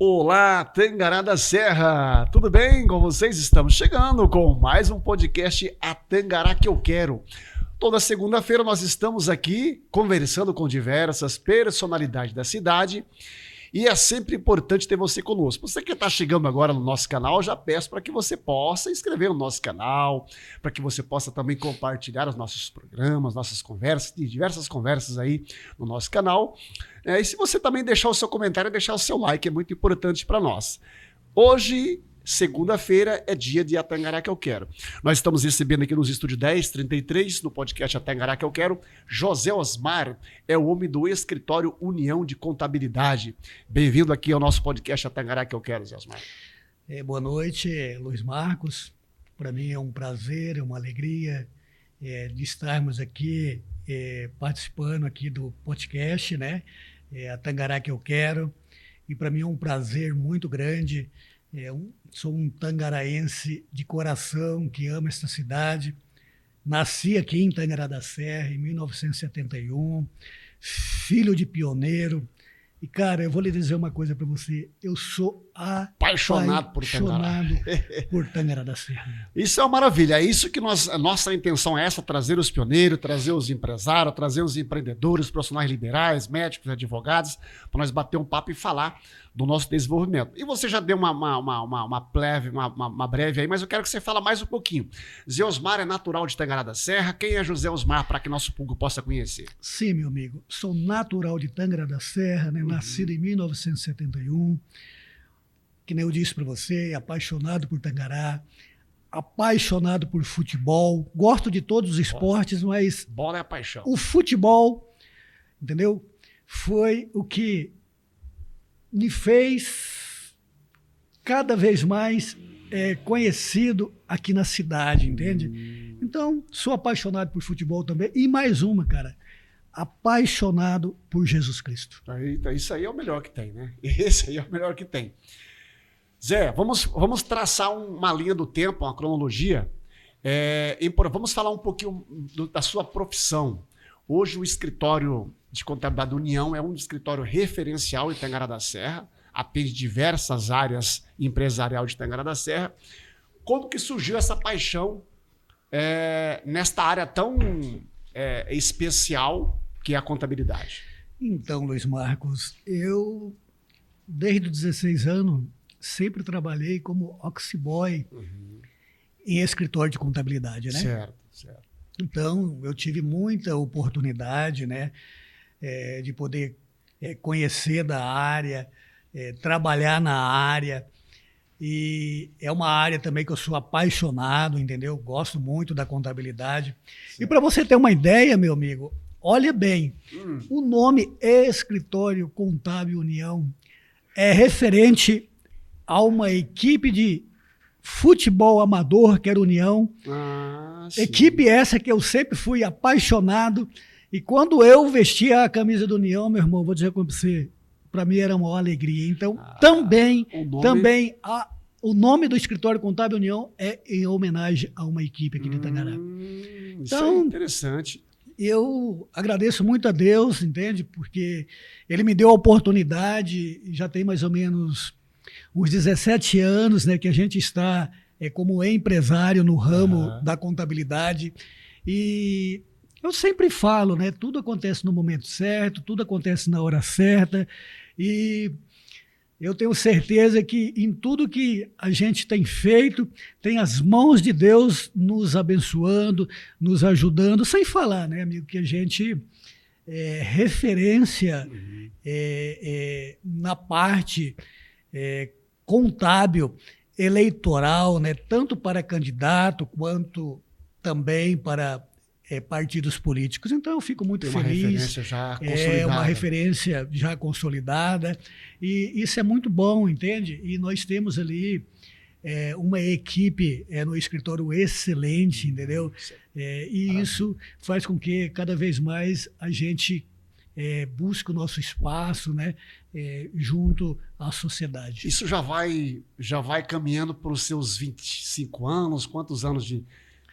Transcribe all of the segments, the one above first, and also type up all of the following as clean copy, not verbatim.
Olá, Tangará da Serra! Tudo bem com vocês? Estamos chegando com mais um podcast A Tangará que eu quero. Toda segunda-feira nós estamos aqui conversando com diversas personalidades da cidade e é sempre importante ter você conosco. Você que está chegando agora no nosso canal, já peço para que você possa inscrever no nosso canal, para que você possa também compartilhar os nossos programas, nossas conversas, tem diversas conversas aí no nosso canal. E se você também deixar o seu comentário, deixar o seu like, é muito importante para nós. Hoje, segunda-feira, é dia de A Tangará que eu quero. Nós estamos recebendo aqui nos estúdios 1033, no podcast A Tangará que eu quero, José Osmar, é o homem do escritório União de Contabilidade. Bem-vindo aqui ao nosso podcast A Tangará que eu quero, José Osmar. Boa noite, Luiz Marcos. Para mim é um prazer, é uma alegria de estarmos aqui participando aqui do podcast, né? A Tangará que eu quero. E para mim é um prazer muito grande. Sou um tangaraense de coração que ama esta cidade. Nasci aqui em Tangará da Serra em 1971, filho de pioneiro. E, cara, eu vou lhe dizer uma coisa para você. Eu sou apaixonado por Tangará da Serra. Isso é uma maravilha. É isso que nossa intenção é essa, trazer os pioneiros, trazer os empresários, trazer os empreendedores, profissionais liberais, médicos, advogados, para nós bater um papo e falar do nosso desenvolvimento. E você já deu uma breve aí, mas eu quero que você fale mais um pouquinho. José Osmar é natural de Tangará da Serra. Quem é José Osmar para que nosso público possa conhecer? Sim, meu amigo. Sou natural de Tangará da Serra, né? Nascido em 1971. Que nem eu disse para você, apaixonado por Tangará, apaixonado por futebol. Gosto de todos os esportes, mas... Bola é a paixão. O futebol, entendeu? Foi o que me fez cada vez mais conhecido aqui na cidade, entende? Então, sou apaixonado por futebol também. E mais uma, cara, apaixonado por Jesus Cristo. Isso aí é o melhor que tem, né? Esse aí é o melhor que tem. Zé, vamos traçar uma linha do tempo, uma cronologia. Vamos falar um pouquinho da sua profissão. Hoje o escritório de contabilidade da União é um escritório referencial em Tangará da Serra, atende diversas áreas empresarial de Tangará da Serra. Quando que surgiu essa paixão nesta área tão especial que é a contabilidade? Então, Luiz Marcos, eu desde os 16 anos sempre trabalhei como office boy em escritório de contabilidade, né? Certo. Então, eu tive muita oportunidade, né, de poder conhecer da área, trabalhar na área. E é uma área também que eu sou apaixonado, entendeu? Gosto muito da contabilidade. Certo. E para você ter uma ideia, meu amigo, olha bem, o nome Escritório Contábil União é referente a uma equipe de futebol amador, que era União. Equipe essa que eu sempre fui apaixonado. E quando eu vestia a camisa do União, meu irmão, vou dizer com você, para mim era uma maior alegria. Então, o nome do Escritório Contábil União é em homenagem a uma equipe aqui de Tangará. Isso é interessante. Eu agradeço muito a Deus, entende? Porque Ele me deu a oportunidade, já tem mais ou menos uns 17 anos, né, que a gente está como empresário no ramo da contabilidade. E eu sempre falo, né, tudo acontece no momento certo, tudo acontece na hora certa. E eu tenho certeza que em tudo que a gente tem feito, tem as mãos de Deus nos abençoando, nos ajudando, sem falar, né, amigo, que a gente é referência na parte contábil, eleitoral, né, tanto para candidato quanto também para partidos políticos. Então eu fico muito feliz. Uma referência já consolidada. E isso é muito bom, entende? E nós temos ali uma equipe no escritório excelente, entendeu? Isso faz com que cada vez mais a gente busque o nosso espaço, né, junto à sociedade. Isso já vai caminhando para os seus 25 anos? Quantos anos de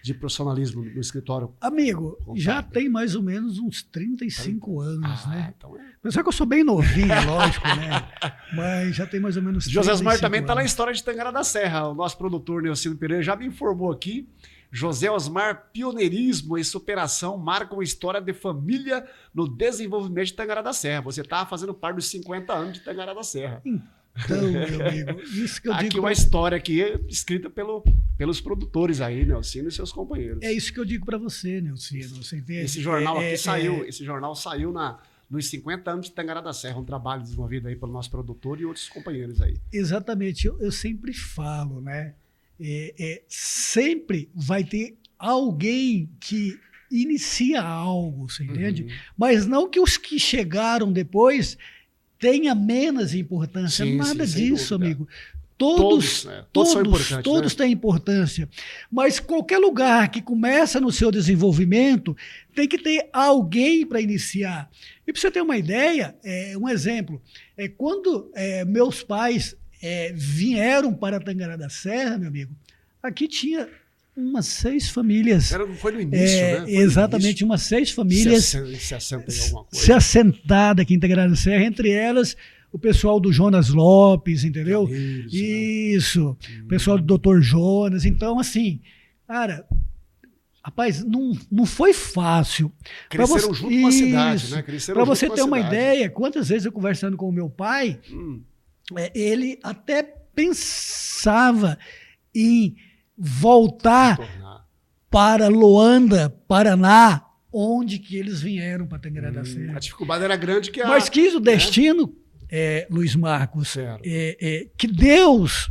de profissionalismo no escritório? Amigo, contábil? Já tem mais ou menos uns 35 anos, né? Então Apesar que eu sou bem novinho, lógico, né? Mas já tem mais ou menos 35 José Osmar também está na anos. história de Tangará da Serra. O nosso produtor, Neucino Pereira, já me informou aqui. José Osmar, pioneirismo e superação marcam a história de família no desenvolvimento de Tangará da Serra. Você está fazendo parte dos 50 anos de Tangará da Serra. Então, meu amigo, isso que eu Aqui digo... uma história aqui escrita pelos produtores aí, Neucino e seus companheiros. É isso que eu digo para você, Neucino. Você entende? Esse jornal aqui saiu, esse jornal saiu nos 50 anos de Tangará da Serra, um trabalho desenvolvido aí pelo nosso produtor e outros companheiros aí. Exatamente, eu sempre falo, né? Sempre vai ter alguém que inicia algo, você entende? Mas não que os que chegaram depois tenha menos importância, nada disso, amigo. Todos são importantes, todos têm importância. Mas qualquer lugar que começa no seu desenvolvimento tem que ter alguém para iniciar. E para você ter uma ideia, um exemplo, quando meus pais vieram para Tangará da Serra, meu amigo, aqui tinha umas 6 famílias. Foi no início, né? Foi Exatamente, início. umas 6 famílias se assentadas aqui em Tangará da Serra, entre elas o pessoal do Jonas Lopes, entendeu? Isso, o pessoal do Dr. Jonas. Então, assim, cara, rapaz, não foi fácil. Cresceram junto com a cidade, né? Para você ter uma ideia, quantas vezes eu conversando com o meu pai, ele até pensava em voltar para Loanda, Paraná, onde que eles vieram para Tangará da Serra. A dificuldade era grande que Mas quis o destino, Luiz Marcos, que Deus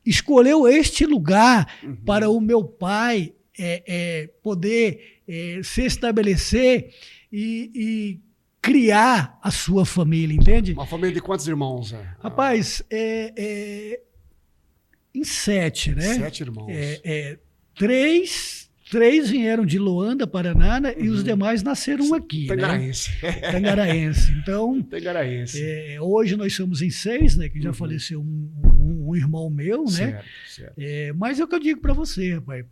escolheu este lugar para o meu pai poder se estabelecer e criar a sua família, entende? Uma família de quantos irmãos? Rapaz, em 7, né? 7 irmãos. 3 vieram de Loanda, Paraná, né? E os demais nasceram aqui. Tangaraense. Né? Tangaraense. Então, hoje nós somos em 6, né? Que já faleceu um irmão meu, né? Certo. Mas é o que eu digo para você, rapaz.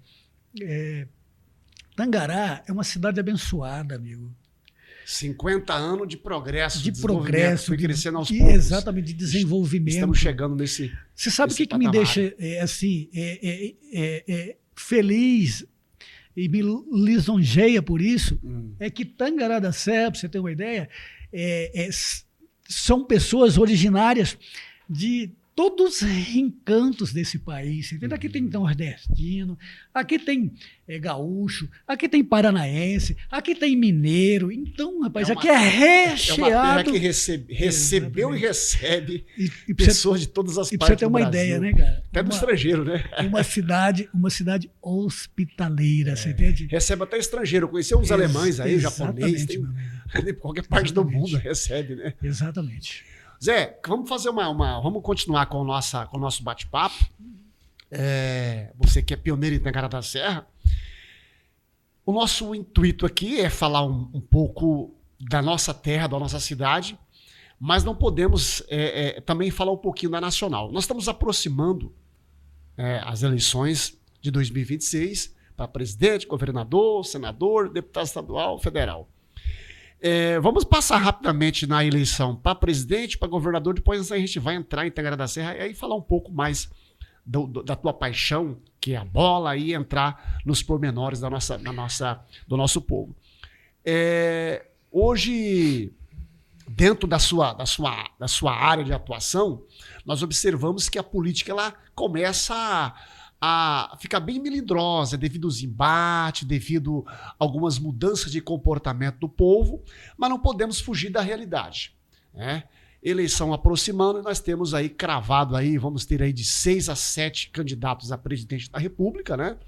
Tangará é uma cidade abençoada, amigo. 50 anos de progresso, de progresso, foi crescendo aos poucos. Exatamente, de desenvolvimento. Estamos chegando nesse. Você sabe o que me deixa feliz e me lisonjeia por isso? É que Tangará da Serra, para você ter uma ideia, são pessoas originárias de todos os encantos desse país. Entende? Aqui tem nordestino, aqui tem gaúcho, aqui tem paranaense, aqui tem mineiro. Então, rapaz, aqui é recheado. É uma terra que recebeu e recebe pessoas de todas as partes do Brasil. E pra você ter uma ideia, né, cara? Até do estrangeiro, né? Uma cidade hospitaleira, você entende? Recebe até estrangeiro. Eu conheci uns alemães aí, japonês, de qualquer parte do mundo recebe, né? Exatamente. Zé, vamos fazer vamos continuar com o nosso bate-papo. Você que é pioneiro em Tangará da Serra. O nosso intuito aqui é falar um pouco da nossa terra, da nossa cidade, mas não podemos também falar um pouquinho da nacional. Nós estamos aproximando as eleições de 2026 para presidente, governador, senador, deputado estadual, federal. Vamos passar rapidamente na eleição para presidente, para governador, depois a gente vai entrar em Tangará da Serra e aí falar um pouco mais da tua paixão, que é a bola, e entrar nos pormenores do nosso povo. Hoje, dentro da sua área de atuação, nós observamos que a política ela começa a ficar bem melindrosa devido aos embates, devido a algumas mudanças de comportamento do povo, mas não podemos fugir da realidade, né? Eleição aproximando, e nós temos aí cravado aí, vamos ter aí de 6 a 7 candidatos a presidente da República, né?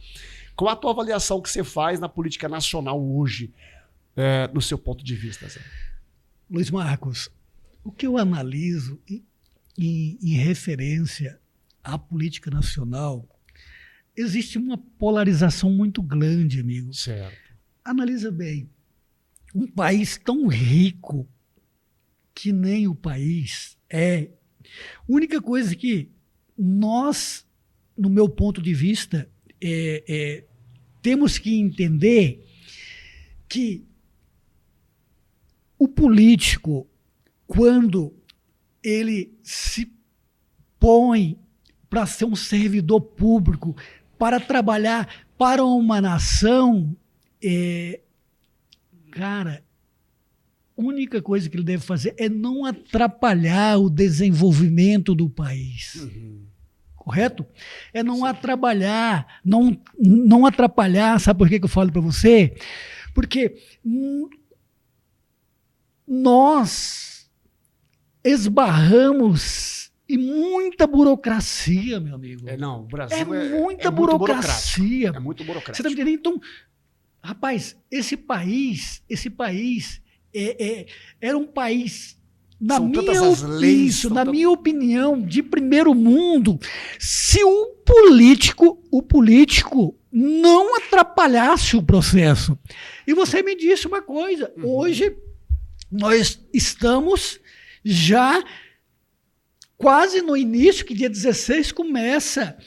Qual a tua avaliação que você faz na política nacional hoje, no seu ponto de vista, Zé? Luiz Marcos, o que eu analiso em referência à política nacional, existe uma polarização muito grande, amigo. Certo. Analisa bem. Um país tão rico que nem o país é. A única coisa que nós, no meu ponto de vista, temos que entender que o político, quando ele se põe para ser um servidor público, para trabalhar para uma nação, cara, a única coisa que ele deve fazer é não atrapalhar o desenvolvimento do país. Correto? É não atrapalhar, não atrapalhar, sabe por que eu falo para você? Porque nós esbarramos em muita burocracia, meu amigo. Não, o Brasil muita burocracia. É muito burocrático. Você está me entendendo? Então, rapaz, esse país era um país, na minha opinião, de primeiro mundo, se o político não atrapalhasse o processo. E você me disse uma coisa, hoje nós estamos já quase no início, que dia 16 começa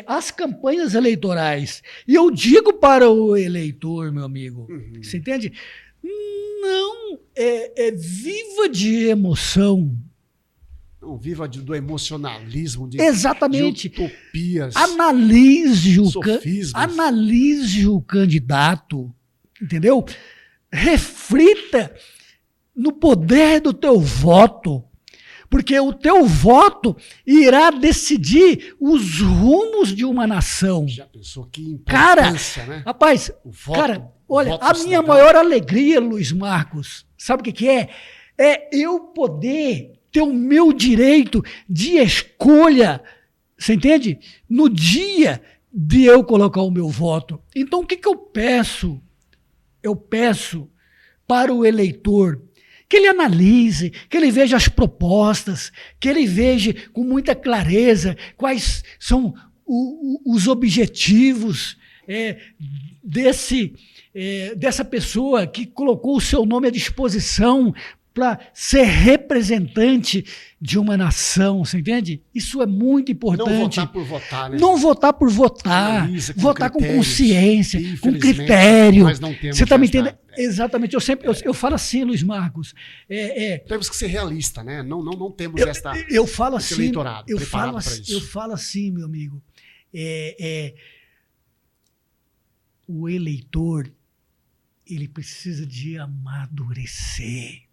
as campanhas eleitorais. E eu digo para o eleitor, meu amigo, você entende? Não, viva de emoção. Não viva do emocionalismo, exatamente. De utopias, analise o candidato, entendeu? Reflita no poder do teu voto, porque o teu voto irá decidir os rumos de uma nação. Já pensou que importância, né? Rapaz, olha, a minha maior alegria, Luiz Marcos, sabe o que é? É eu poder ter o meu direito de escolha, você entende? No dia de eu colocar o meu voto. Então, o que eu peço? Eu peço para o eleitor que ele analise, que ele veja as propostas, que ele veja com muita clareza quais são os objetivos dessa pessoa que colocou o seu nome à disposição para ser representante de uma nação, você entende? Isso é muito importante. Não votar por votar, né? Não votar por votar, votar com consciência, com critério. Nós não temos. Você está me entendendo? Exatamente. Eu falo assim, Luiz Marcos. Temos que ser realistas, né? Não temos eu falo esse assim, eleitorado preparado para isso. Eu falo assim, meu amigo. O eleitor, ele precisa de amadurecer.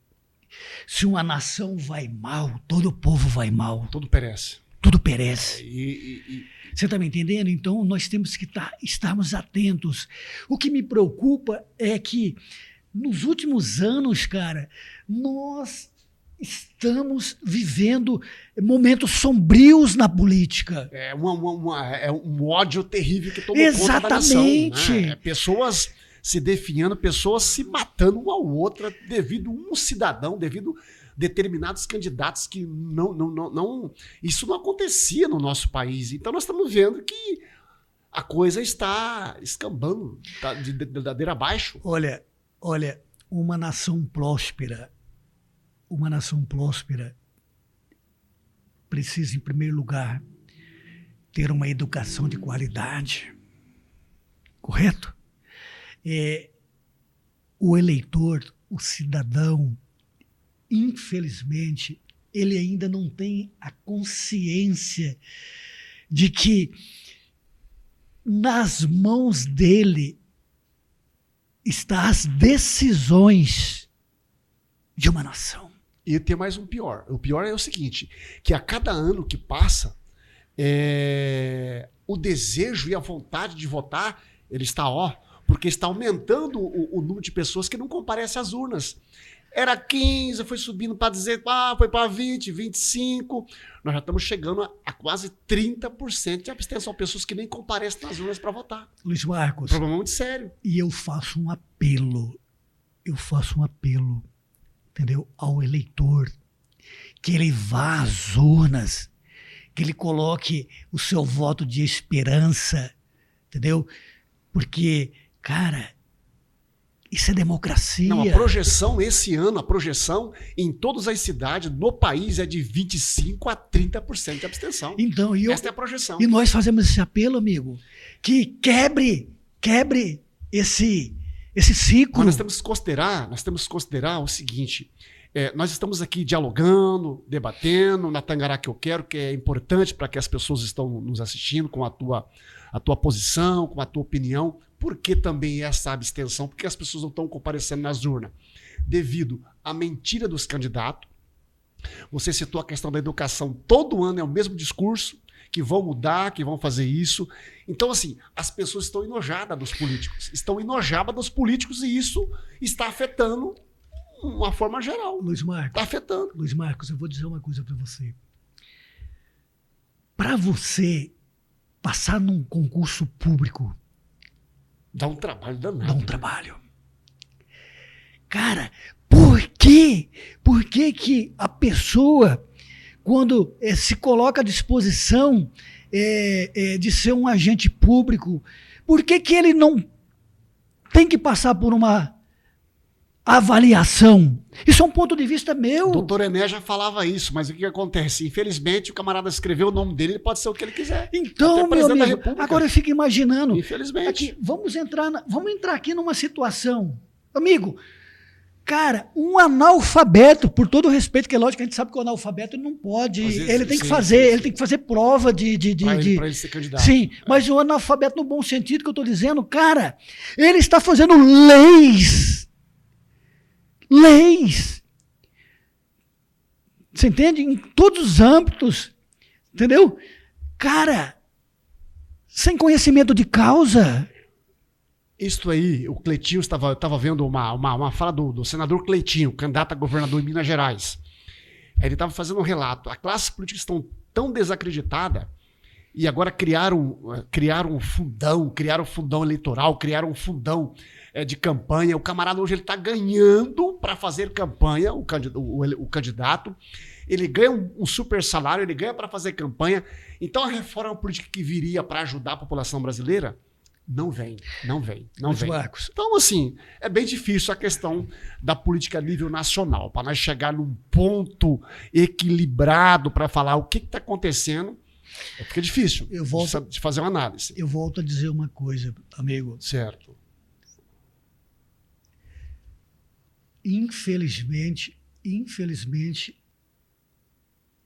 Se uma nação vai mal, todo o povo vai mal. Tudo perece. Tudo perece. Você está me entendendo? Então, nós temos que estarmos atentos. O que me preocupa é que, nos últimos anos, cara, nós estamos vivendo momentos sombrios na política. É um ódio terrível que tomou conta da nação. Né? Pessoas se definhando, pessoas se matando uma ao outra devido a um cidadão, devido a determinados candidatos que isso não acontecia no nosso país. Então nós estamos vendo que a coisa está escambando de ladeira abaixo. Olha, uma nação próspera precisa, em primeiro lugar, ter uma educação de qualidade. Correto? O eleitor, o cidadão, infelizmente, ele ainda não tem a consciência de que nas mãos dele estão as decisões de uma nação. E tem mais um pior. O pior é o seguinte, que a cada ano que passa, o desejo e a vontade de votar, ele está, porque está aumentando o número de pessoas que não comparecem às urnas. Era 15, foi subindo para dizer, foi para 20, 25. Nós já estamos chegando a quase 30% de abstenção. Pessoas que nem comparecem nas urnas para votar. Luiz Marcos. Problema muito sério. E eu faço um apelo, entendeu? Ao eleitor, que ele vá às urnas, que ele coloque o seu voto de esperança, entendeu? Porque, cara, isso é democracia. Não, a projeção esse ano, em todas as cidades no país é de 25% a 30% de abstenção. Então, esta é a projeção. E nós fazemos esse apelo, amigo, que quebre quebre esse ciclo. Mas nós temos que considerar o seguinte, nós estamos aqui dialogando, debatendo, na Tangará que eu quero, que é importante para que as pessoas estão nos assistindo com a tua posição, com a tua opinião. Por que também essa abstenção? Porque as pessoas não estão comparecendo nas urnas. Devido à mentira dos candidatos. Você citou a questão da educação. Todo ano é o mesmo discurso, que vão mudar, que vão fazer isso. Então, assim, as pessoas estão enojadas dos políticos. E isso está afetando uma forma geral. Luiz Marcos. Está afetando. Luiz Marcos, eu vou dizer uma coisa para você. Para você passar num concurso público... Dá um trabalho danado. Dá um trabalho. Cara, por quê? Por que a pessoa, quando se coloca à disposição de ser um agente público, por que ele não tem que passar por uma avaliação? Isso é um ponto de vista meu. O doutor Ené já falava isso, mas o que acontece? Infelizmente, o camarada escreveu o nome dele, ele pode ser o que ele quiser. Então, meu amigo, agora eu fico imaginando. Infelizmente. Aqui, vamos entrar aqui numa situação. Amigo, cara, um analfabeto, por todo o respeito, que é lógico que a gente sabe que o analfabeto não pode, ele tem que fazer prova de para ele ser candidato. Sim, mas o analfabeto no bom sentido que eu estou dizendo, cara, ele está fazendo leis. Você entende? Em todos os âmbitos, entendeu? Cara, sem conhecimento de causa. Isto aí, o Cleitinho, estava vendo uma fala do senador Cleitinho, candidato a governador em Minas Gerais. Ele estava fazendo um relato. A classe política estão tão desacreditada e agora criaram um fundão eleitoral, criaram um fundão de campanha. O camarada hoje ele está ganhando para fazer campanha, o candidato. Ele ganha um super salário, ele ganha para fazer campanha. Então a reforma política que viria para ajudar a população brasileira não vem. Marcos. Então, assim, é bem difícil a questão da política a nível nacional. Para nós chegar num ponto equilibrado para falar o que está acontecendo, fica difícil de fazer uma análise. Eu volto a dizer uma coisa, amigo. Certo. Infelizmente,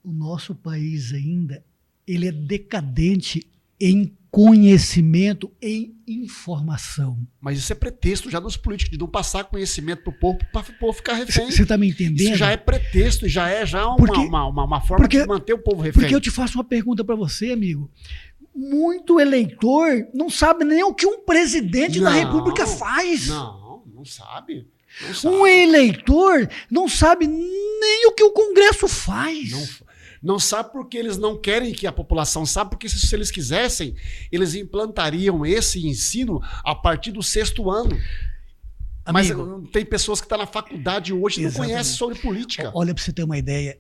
o nosso país ainda ele é decadente em conhecimento, em informação. Mas isso é pretexto já dos políticos, de não passar conhecimento para o povo ficar refém. Você está me entendendo? Isso já é pretexto e já é uma forma de manter o povo refém. Porque eu te faço uma pergunta para você, amigo. Muito eleitor não sabe nem o que um presidente da República faz. Não sabe. Um eleitor não sabe nem o que o Congresso faz. Não sabe porque eles não querem que a população saiba, porque se eles quisessem, eles implantariam esse ensino a partir do 6º ano. Amigo, mas tem pessoas que estão na faculdade hoje e não conhecem sobre política. Olha, para você ter uma ideia,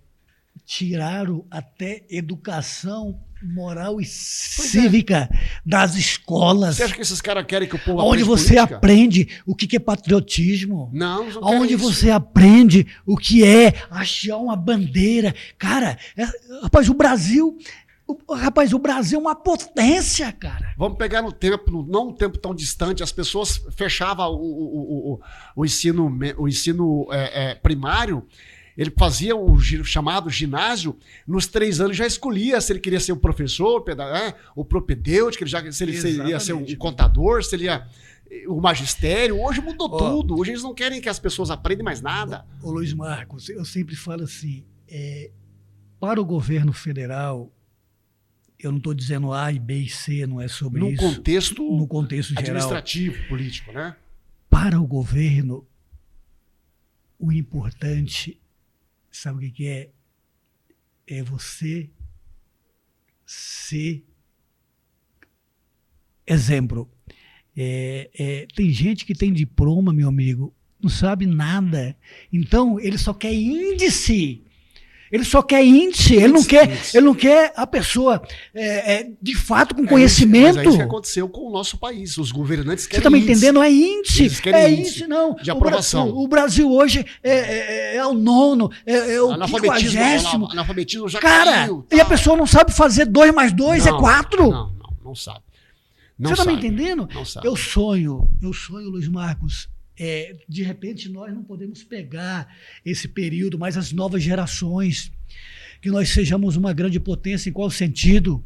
tiraram até educação moral e cívica das escolas. Você acha que esses caras querem que o povo onde você política? Aprende o que é patriotismo. Não onde você aprende o que é hastear uma bandeira. Cara, rapaz, o Brasil é uma potência, cara. Vamos pegar no tempo, não um tempo tão distante, as pessoas fechavam o ensino primário. Ele fazia o chamado ginásio, nos 3 anos já escolhia se ele queria ser um professor, o propedêutico, se ele ia ser um contador, se ele ia o magistério. Hoje mudou tudo, hoje eles não querem que as pessoas aprendam mais nada. Ô Luiz Marcos, eu sempre falo assim, para o governo federal, eu não estou dizendo A e B e C, não é sobre isso. No contexto geral. Administrativo, político, né? Para o governo, o importante... Sabe o que é? É você ser exemplo. Tem gente que tem diploma, meu amigo, não sabe nada. Então, ele só quer índice. Ele não quer a pessoa de fato com conhecimento. Mas é isso que aconteceu com o nosso país. Os governantes querem. Você está me entendendo? É índice. Eles querem índice não. De aprovação. O Brasil hoje é o 9º, é o 50º. Analfabetismo já caiu. Tá. E a pessoa não sabe fazer 2 mais 2 é 4. Não sabe. Não Você está me sabe. entendendo? Não sabe. Eu sonho, Luiz Marcos, de repente nós não podemos pegar esse período, mas as novas gerações, que nós sejamos uma grande potência, em qual sentido?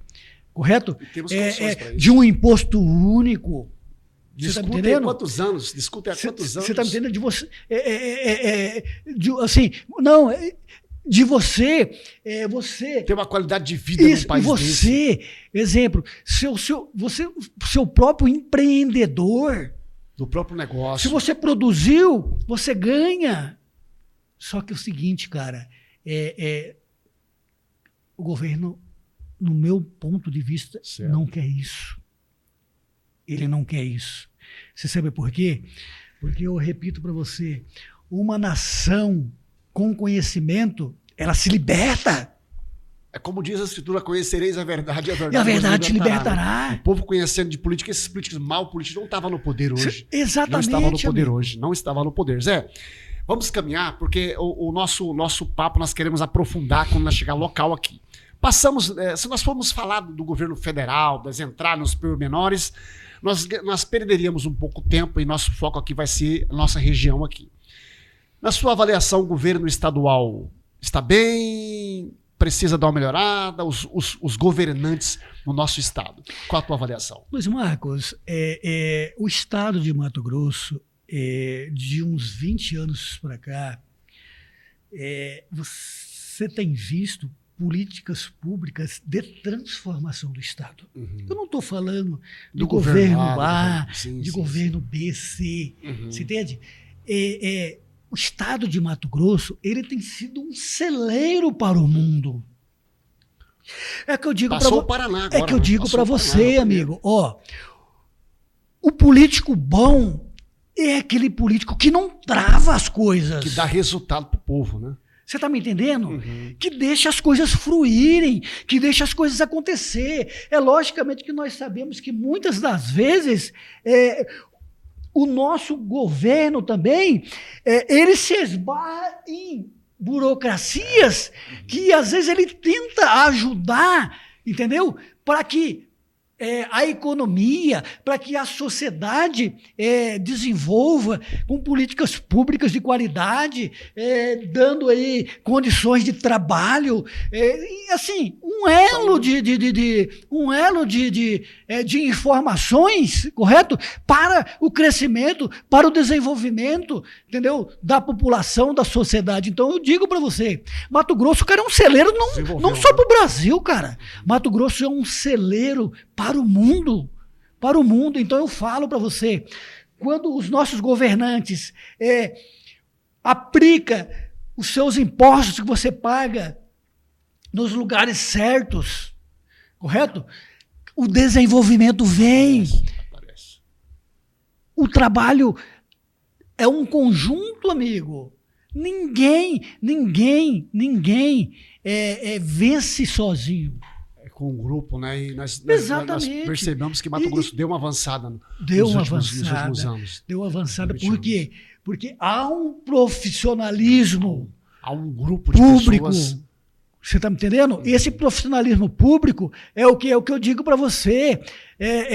Correto? E temos condições para isso. De um imposto único. Você tá me Discutem há entendendo? quantos anos? Discutem há quantos anos? Você está me entendendo? De você. Assim, não. De você. Você. Ter uma qualidade de vida Isso, num país e você, desse. exemplo, seu próprio empreendedor. Do próprio negócio. Se você produziu, você ganha. Só que é o seguinte, cara, o governo, no meu ponto de vista, Certo. não quer isso. Ele não quer isso. Você sabe por quê? Porque eu repito para você, uma nação com conhecimento, ela se liberta. É como diz a Escritura, conhecereis a verdade e a E verdade, a verdade te O libertará. povo conhecendo de política, esses políticos mal políticos não estavam no poder hoje. Exatamente. Não estavam no poder amigo. hoje. Não estavam no poder. Zé, vamos caminhar, porque o nosso papo nós queremos aprofundar quando nós chegar local aqui. Passamos, se nós formos falar do governo federal, das entradas nos pormenores, nós perderíamos um pouco tempo e nosso foco aqui vai ser a nossa região aqui. Na sua avaliação, o governo estadual está bem? Precisa dar uma melhorada? Os governantes no nosso estado. Qual a tua avaliação? Luiz Marcos, o estado de Mato Grosso, de uns 20 anos para cá, você tem visto políticas públicas de transformação do estado. Uhum. Eu não estou falando de Do governo governo A, sim, de sim, governo B, C. Uhum. Você entende? O estado de Mato Grosso, ele tem sido um celeiro para o mundo. É que eu digo Passou o para Paraná agora. É que eu digo Passou para o Paraná, você, amigo, ó, o político bom é aquele político que não trava as coisas. Que dá resultado pro povo, né? Você está me entendendo? Uhum. Que deixa as coisas fluírem, que deixa as coisas acontecer. É logicamente que nós sabemos que muitas das vezes o nosso governo também, ele se esbarra em burocracias que às vezes ele tenta ajudar, entendeu? Para que a economia, para que a sociedade desenvolva com políticas públicas de qualidade, dando aí condições de trabalho, e assim, um elo de informações, correto? Para o crescimento, para o desenvolvimento, entendeu? Da população, da sociedade. Então eu digo para você, Mato Grosso, cara, é um celeiro não só para o Brasil, cara. Mato Grosso é um celeiro para o mundo. Para o mundo. Então eu falo para você, quando os nossos governantes aplicam os seus impostos que você paga nos lugares certos, correto? O desenvolvimento vem. Parece. O trabalho é um conjunto, amigo. Ninguém vence sozinho. Com um grupo, né? E nós percebemos que Mato Grosso deu uma avançada nos últimos anos. Deu uma avançada. Por quê? Porque há um profissionalismo há um grupo de público. pessoas. Você está me entendendo? Esse profissionalismo público é o que eu digo para você.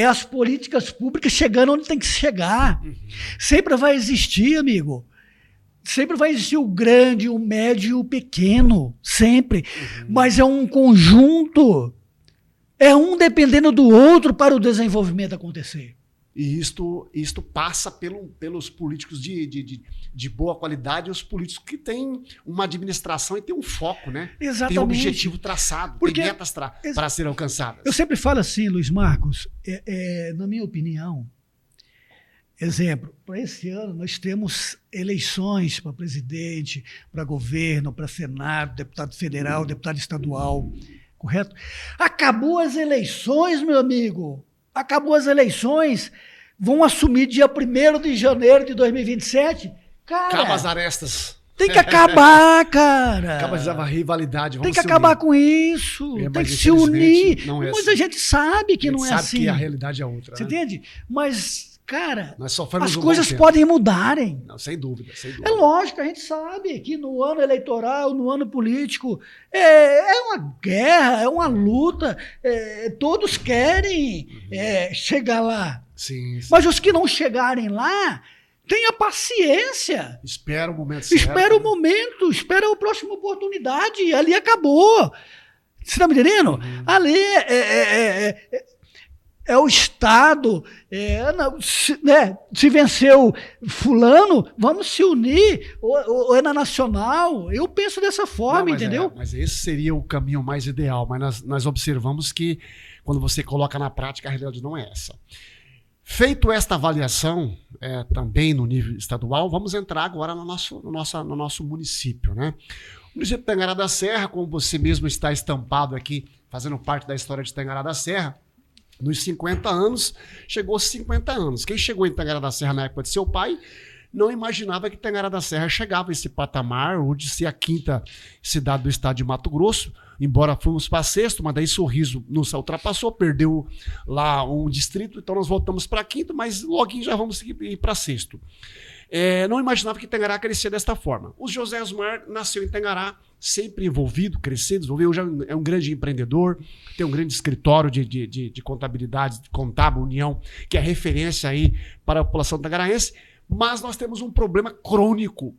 As políticas públicas chegando onde tem que chegar. Uhum. Sempre vai existir, amigo. Sempre vai existir o grande, o médio e o pequeno. Sempre. Uhum. Mas é um conjunto. É um dependendo do outro para o desenvolvimento acontecer. E isto passa pelos políticos de boa qualidade e os políticos que têm uma administração e têm um foco, né? Exatamente. Tem um objetivo traçado, Porque, tem metas para serem alcançadas. Eu sempre falo assim, Luiz Marcos, na minha opinião, exemplo, para esse ano nós temos eleições para presidente, para governo, para Senado, deputado federal, deputado estadual, correto? Acabou as eleições, meu amigo. Acabou as eleições, vão assumir dia 1º de janeiro de 2027. Cara, Acaba as arestas. tem que acabar, cara. Acaba a rivalidade. Tem que acabar com isso. Tem que se unir. Não é Mas assim. a gente sabe que não é sabe assim. que a realidade é outra. Você né? entende? Mas Cara, Nós sofremos as um coisas bom tempo. podem mudarem. Não, sem dúvida, sem dúvida. É lógico, a gente sabe que no ano eleitoral, no ano político, é uma guerra, é uma luta, todos querem chegar lá. Sim, sim. Mas os que não chegarem lá, tenha paciência. Espera o momento certo. Espera o momento, espera a próxima oportunidade. Ali acabou. Você está me entendendo? Ali é o Estado. Se venceu fulano, vamos se unir. Ou é na nacional. Eu penso dessa forma, entendeu? Mas esse seria o caminho mais ideal. Mas nós observamos que quando você coloca na prática, a realidade não é essa. Feito esta avaliação, também no nível estadual, vamos entrar agora no nosso município, né? O município de Tangará da Serra, como você mesmo está estampado aqui, fazendo parte da história de Tangará da Serra, nos 50 anos, chegou aos 50 anos. Quem chegou em Tangará da Serra na época de seu pai, não imaginava que Tangará da Serra chegava a esse patamar, ou de ser a 5ª cidade do estado de Mato Grosso, embora fomos para 6º, mas daí Sorriso nos ultrapassou, perdeu lá um distrito, então nós voltamos para 5º, mas logo já vamos ir para 6º. Não imaginava que Tangará crescia desta forma. O José Osmar nasceu em Tangará, sempre envolvido, crescendo, desenvolveu, hoje é um grande empreendedor, tem um grande escritório de contabilidade, de Contábil União, que é referência aí para a população tangaraense, mas nós temos um problema crônico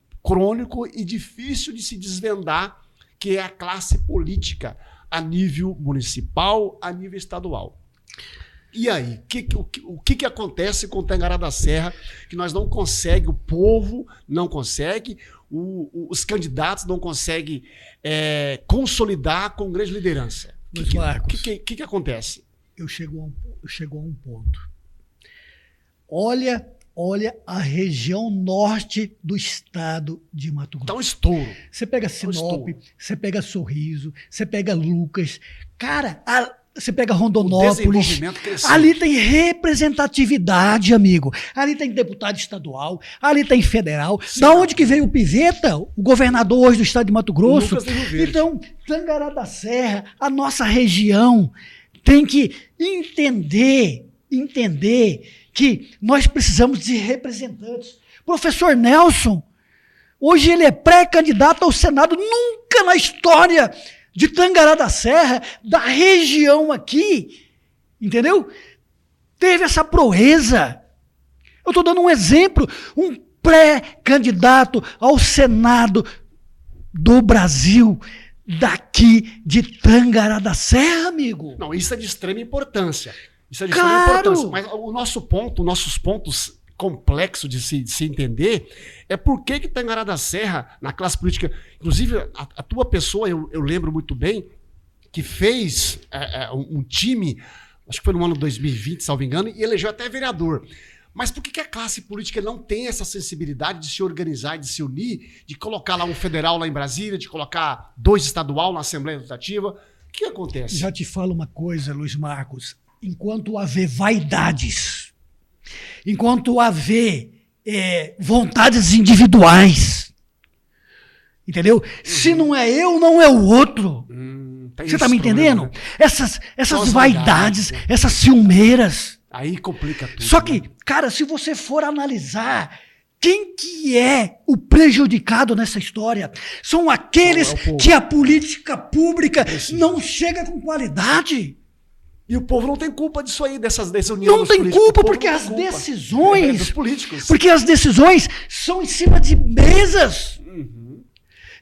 e difícil de se desvendar, que é a classe política a nível municipal, a nível estadual. E aí, o que acontece com o Tangará da Serra, que nós não conseguimos, o povo não consegue, os candidatos não conseguem consolidar com grande liderança? O que acontece? Eu chego a um ponto. Olha a região norte do estado de Mato Grosso. Tá um estouro. Você pega Sinop, você pega Sorriso, você pega Lucas. Cara, você pega Rondonópolis. Ali tem representatividade, amigo. Ali tem deputado estadual, ali tem federal. Sim, da onde que veio o Piveta, o governador hoje do estado de Mato Grosso? Então, Tangará da Serra, a nossa região, tem que entender que nós precisamos de representantes. Professor Nelson, hoje ele é pré-candidato ao Senado. Nunca na história de Tangará da Serra, da região aqui, entendeu? Teve essa proeza. Eu estou dando um exemplo, um pré-candidato ao Senado do Brasil, daqui de Tangará da Serra, amigo. Não, isso é de extrema importância. Isso é de extrema importância. Mas nossos pontos complexos de se entender é por que Tangará da Serra, na classe política, inclusive a tua pessoa, eu lembro muito bem, que fez um time, acho que foi no ano 2020, salvo engano, e elegeu até vereador. Mas por que a classe política não tem essa sensibilidade de se organizar, de se unir, de colocar lá um federal lá em Brasília, de colocar 2 estadual na Assembleia Legislativa? O que acontece? Já te falo uma coisa, Luiz Marcos. Enquanto haver vaidades, enquanto haver vontades individuais, entendeu? Se não é eu, não é o outro. Você está me entendendo? Né? Essas vaidades, essas ciumeiras. Aí complica tudo. Só que, cara, se você for analisar quem que é o prejudicado nessa história, são aqueles que a política pública não chega com qualidade. E o povo não tem culpa disso aí, dessa união. Não tem culpa, porque as decisões. Dos políticos. Porque as decisões são em cima de mesas.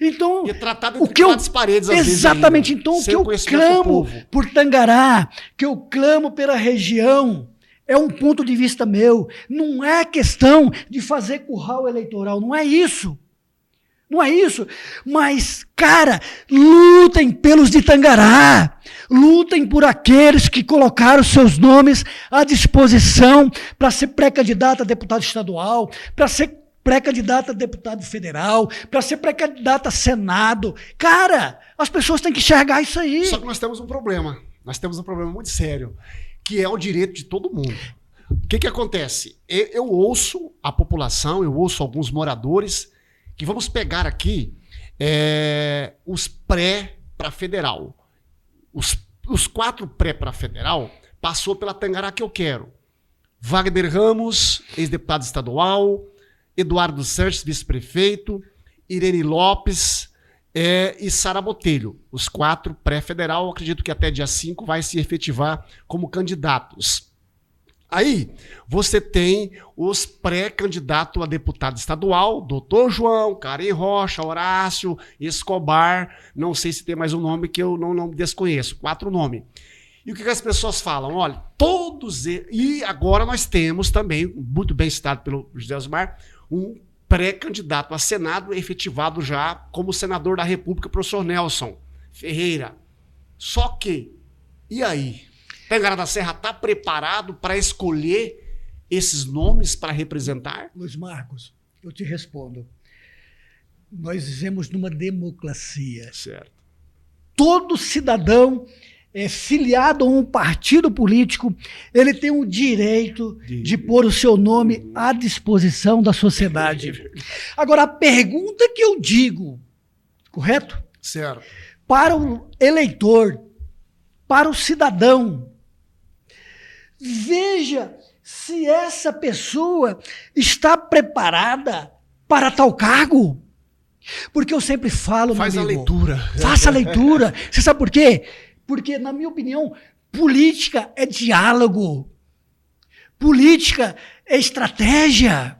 Então, e é tratado entre 4 paredes, às vezes. Exatamente. Então, o que eu clamo por Tangará, que eu clamo pela região, é um ponto de vista meu. Não é questão de fazer curral eleitoral, não é isso. Não é isso, mas, cara, lutem pelos de Tangará, lutem por aqueles que colocaram seus nomes à disposição para ser pré-candidato a deputado estadual, para ser pré-candidato a deputado federal, para ser pré-candidato a Senado. Cara, as pessoas têm que enxergar isso aí. Só que nós temos um problema muito sério, que é o direito de todo mundo. O que acontece? Eu ouço a população, eu ouço alguns moradores, que vamos pegar aqui os pré para federal. Os 4 pré para federal passou pela Tangará que eu quero. Wagner Ramos, ex-deputado estadual, Eduardo Sanches, vice-prefeito, Irene Lopes e Sara Botelho. Os 4 pré-federal, acredito que até dia 5 vai se efetivar como candidatos. Aí você tem os pré-candidatos a deputado estadual, Doutor João, Karen Rocha, Horácio, Escobar, não sei se tem mais um nome que eu não desconheço, 4 nomes. E o que as pessoas falam? Olha, todos eles... E agora nós temos também, muito bem citado pelo José Osmar, um pré-candidato a Senado efetivado já como senador da República, professor Nelson Ferreira. Só que, e aí? Tangará da Serra está preparado para escolher esses nomes para representar? Luiz Marcos, eu te respondo. Nós vivemos numa democracia. Certo. Todo cidadão filiado a um partido político, ele tem o direito de pôr o seu nome à disposição da sociedade. Agora, a pergunta que eu digo, correto? Certo. Para o eleitor, para o cidadão, veja se essa pessoa está preparada para tal cargo. Porque eu sempre falo, meu amigo, faz a leitura. Faça a leitura. Você sabe por quê? Porque, na minha opinião, política é diálogo. Política é estratégia.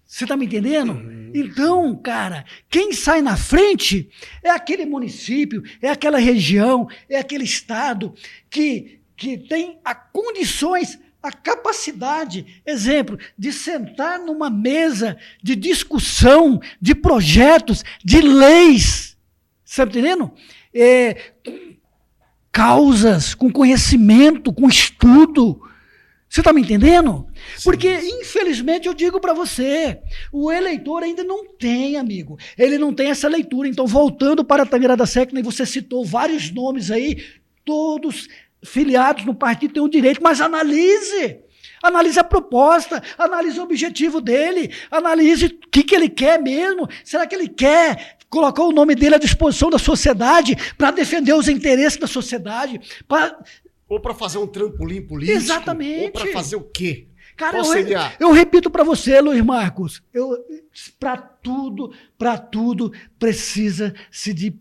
Você está me entendendo? Então, cara, quem sai na frente é aquele município, é aquela região, é aquele estado que tem as condições, a capacidade, exemplo, de sentar numa mesa de discussão de projetos, de leis. Você está me entendendo? Com causas, com conhecimento, com estudo. Você está me entendendo? Sim. Porque, infelizmente, eu digo para você, o eleitor ainda não tem, amigo. Ele não tem essa leitura. Então, voltando para Tangará da Serra, você citou vários nomes aí, todos filiados no partido têm o direito, mas analise. Analise a proposta, analise o objetivo dele, analise o que ele quer mesmo. Será que ele quer colocar o nome dele à disposição da sociedade para defender os interesses da sociedade? Ou para fazer um trampolim político? Exatamente. Ou para fazer o quê? Cara, eu repito para você, Luiz Marcos, para tudo precisa-se de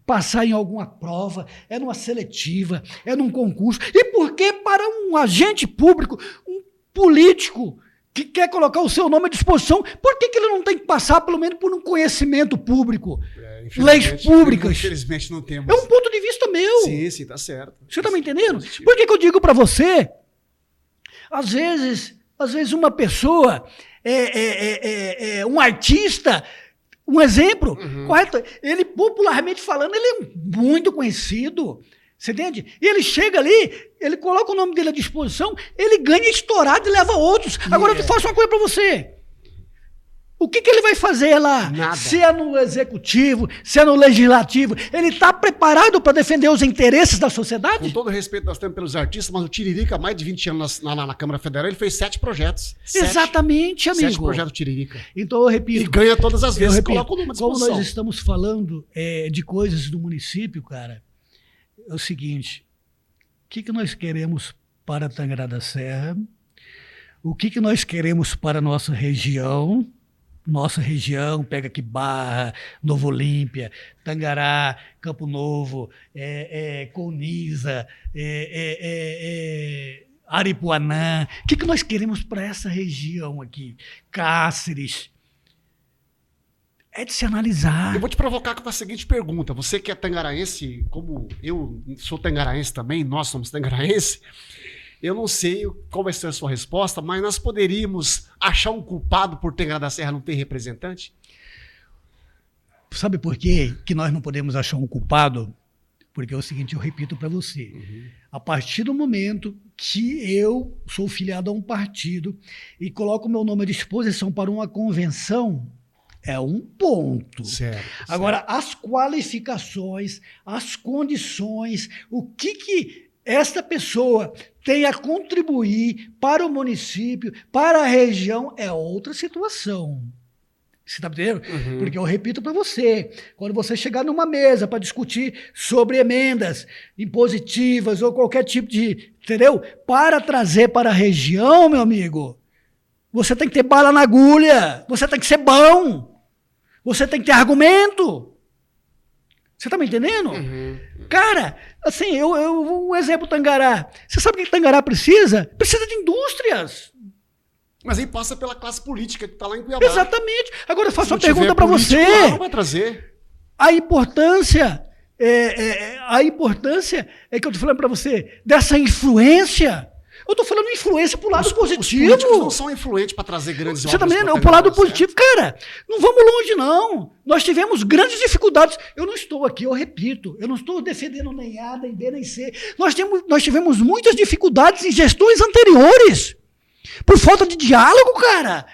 passar em alguma prova, é numa seletiva, é num concurso. E por que para um agente público, um político que quer colocar o seu nome à disposição, por que ele não tem que passar pelo menos por um conhecimento público? Leis públicas. Infelizmente não temos. É um ponto de vista meu. Sim, tá certo. Você está me entendendo? Por que eu digo para você? Às vezes uma pessoa um artista, um exemplo, correto? Ele, popularmente falando, ele é muito conhecido, você entende? E ele chega ali, ele coloca o nome dele à disposição, ele ganha estourado e leva outros. Agora, eu faço uma coisa para você. O que ele vai fazer lá? Nada. Se é no executivo, se é no legislativo, ele está preparado para defender os interesses da sociedade? Com todo o respeito nós temos pelos artistas, mas o Tiririca, há mais de 20 anos na Câmara Federal, ele fez 7 projetos. Exatamente, amigo. 7 projetos Tiririca. Então eu repito. E ganha todas as vezes. Coloca o nome à disposição. Como nós estamos falando de coisas do município, cara, é o seguinte, o que nós queremos para Tangará da Serra? O que nós queremos para a nossa região? Nossa região, pega aqui Barra, Nova Olímpia, Tangará, Campo Novo, Colniza, Aripuanã. O que nós queremos para essa região aqui? Cáceres. É de se analisar. Eu vou te provocar com a seguinte pergunta. Você que é tangaraense, como eu sou tangaraense também, nós somos tangaraense, eu não sei qual vai ser a sua resposta, mas nós poderíamos achar um culpado por Tangará da Serra não ter representante? Sabe por quê que nós não podemos achar um culpado? Porque é o seguinte, eu repito para você. A partir do momento que eu sou filiado a um partido e coloco meu nome à disposição para uma convenção, é um ponto. Certo. Agora, as qualificações, as condições, o que esta pessoa tem a contribuir para o município, para a região, é outra situação. Você está entendendo? Porque eu repito para você, quando você chegar numa mesa para discutir sobre emendas impositivas ou qualquer tipo de, entendeu? Para trazer para a região, meu amigo, você tem que ter bala na agulha, você tem que ser bom, você tem que ter argumento. Você está me entendendo? Cara, assim, um exemplo Tangará. Você sabe o que Tangará precisa? Precisa de indústrias. Mas aí passa pela classe política que está lá em Cuiabá. Exatamente. Agora eu faço uma tiver pergunta para político você. lá, não vai trazer. A importância é que eu estou falando para você, dessa influência. Eu estou falando influência para o lado positivo. Os políticos não são influentes para trazer grandes Você obras. também não, para o lado positivo. Cara, não vamos longe, não. Nós tivemos grandes dificuldades. Eu não estou aqui, eu repito, eu não estou defendendo nem A, nem B, nem C. Nós tivemos muitas dificuldades em gestões anteriores. Por falta de diálogo, cara.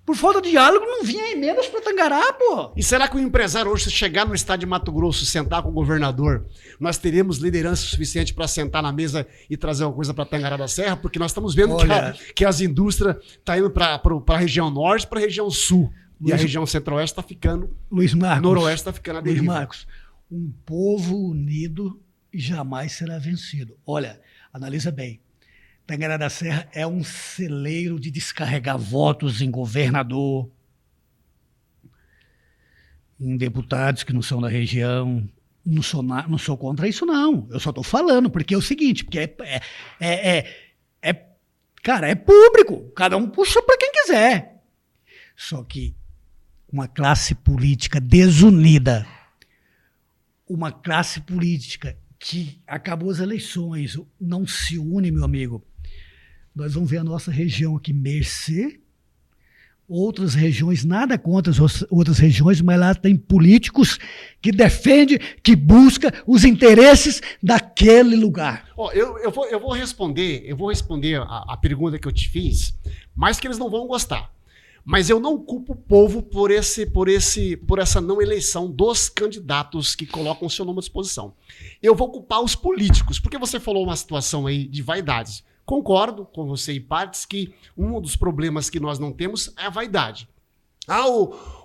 Por falta de diálogo, não vinha emendas para Tangará, pô. E será que o empresário hoje, se chegar no estado de Mato Grosso e sentar com o governador, nós teremos liderança suficiente para sentar na mesa e trazer uma coisa para Tangará da Serra? Porque nós estamos vendo que as indústrias estão indo para a região norte, para a região sul. E a região centro-oeste está ficando... noroeste está ficando a deriva. Luiz Marcos, um povo unido jamais será vencido. Olha, analisa bem. Tangará da Serra é um celeiro de descarregar votos em governador, em deputados que não são da região. Não sou contra isso, não. Eu só estou falando, porque é o seguinte, porque cara, é público. Cada um puxa para quem quiser. Só que uma classe política desunida, uma classe política que acabou as eleições, não se une, meu amigo. Nós vamos ver a nossa região aqui mercê, outras regiões, nada contra as outras regiões, mas lá tem políticos que defendem, que buscam os interesses daquele lugar. Eu vou responder a pergunta que eu te fiz, mas que eles não vão gostar. Mas eu não culpo o povo por essa não eleição dos candidatos que colocam o seu nome à disposição. Eu vou culpar os políticos, porque você falou uma situação aí de vaidades. Concordo com você em partes que um dos problemas que nós não temos é a vaidade.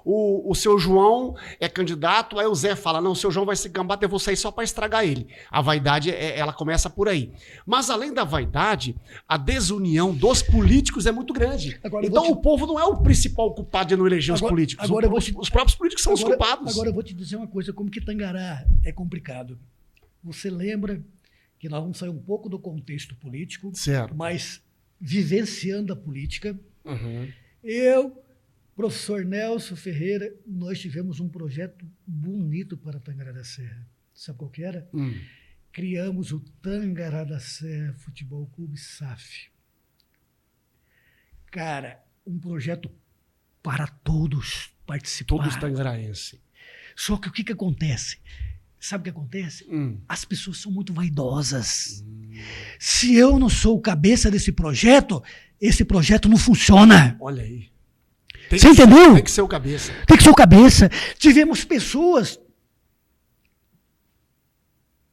O seu João é candidato, aí o Zé fala, não, o seu João vai ser candidato, eu vou sair só para estragar ele. A vaidade, ela começa por aí. Mas além da vaidade, a desunião dos políticos é muito grande. Então o povo não é o principal culpado de não eleger os políticos. Os próprios políticos são os culpados. Agora eu vou te dizer uma coisa, como que Tangará é complicado. Você lembra que nós vamos sair um pouco do contexto político, certo, mas vivenciando a política. Eu, professor Nelson Ferreira, nós tivemos um projeto bonito para Tangará da Serra. Sabe qual que era? Criamos o Tangará da Serra Futebol Clube SAF. Cara, um projeto para todos participar. Todos tangaraenses. Só que o que acontece? Sabe o que acontece? As pessoas são muito vaidosas. Se eu não sou o cabeça desse projeto, esse projeto não funciona. Olha aí. Você entendeu? Tem que ser o cabeça. Tem que ser o cabeça. Tivemos pessoas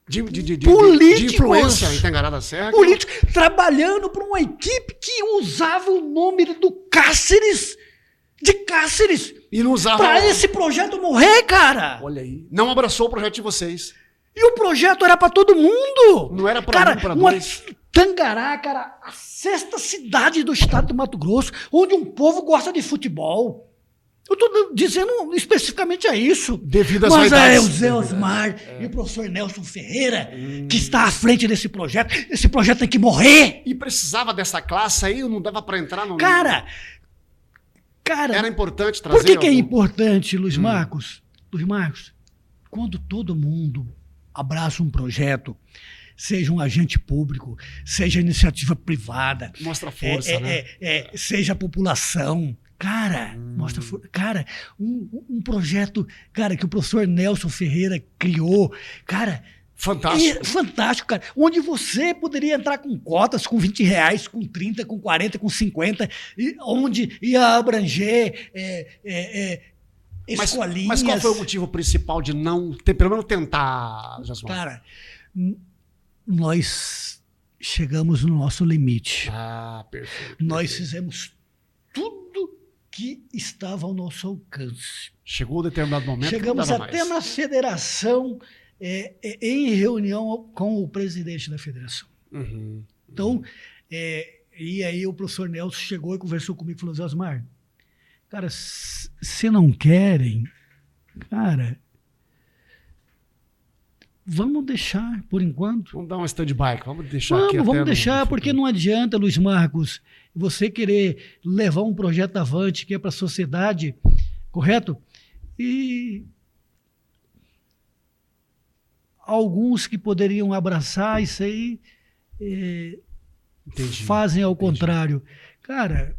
de políticos, influência em Tangará da Serra. Políticos trabalhando para uma equipe que usava o nome do Cáceres, de Cáceres. E não usava. Para esse projeto morrer, cara. Olha aí. Não abraçou o projeto de vocês. E o projeto era para todo mundo. Não era para um, para dois. Tangará, cara, a 6ª cidade do estado do Mato Grosso, onde um povo gosta de futebol. Eu estou dizendo especificamente a isso. Devido às vaidades. Mas o Zé Osmar e o professor Nelson Ferreira, que está à frente desse projeto, esse projeto tem que morrer. E precisava dessa classe aí, não dava para entrar no... Cara, era importante trazer... Por que é importante, Luiz Marcos? Luiz Marcos, quando todo mundo abraça um projeto, seja um agente público, seja iniciativa privada... Mostra força, né? Seja a população... Cara, um projeto, cara, que o professor Nelson Ferreira criou, cara... Fantástico. Fantástico, cara. Onde você poderia entrar com cotas, com R$20, com 30, com 40, com 50, onde ia abranger escolinhas. Mas qual foi o motivo principal de não, pelo menos tentar, Jasmine? Cara, nós chegamos no nosso limite. Perfeito. Nós fizemos tudo que estava ao nosso alcance. Chegou um determinado momento. Chegamos que não até dava mais. na federação, em reunião com o presidente da federação. Uhum. Então, e aí o professor Nelson chegou e conversou comigo e falou: Osmar, cara, se não querem, cara, vamos deixar por enquanto. Vamos dar um stand-by, vamos deixar aqui. Vamos deixar, porque não adianta, Luiz Marcos, você querer levar um projeto avante que é para a sociedade, correto? E alguns que poderiam abraçar isso aí fazem ao contrário. Cara,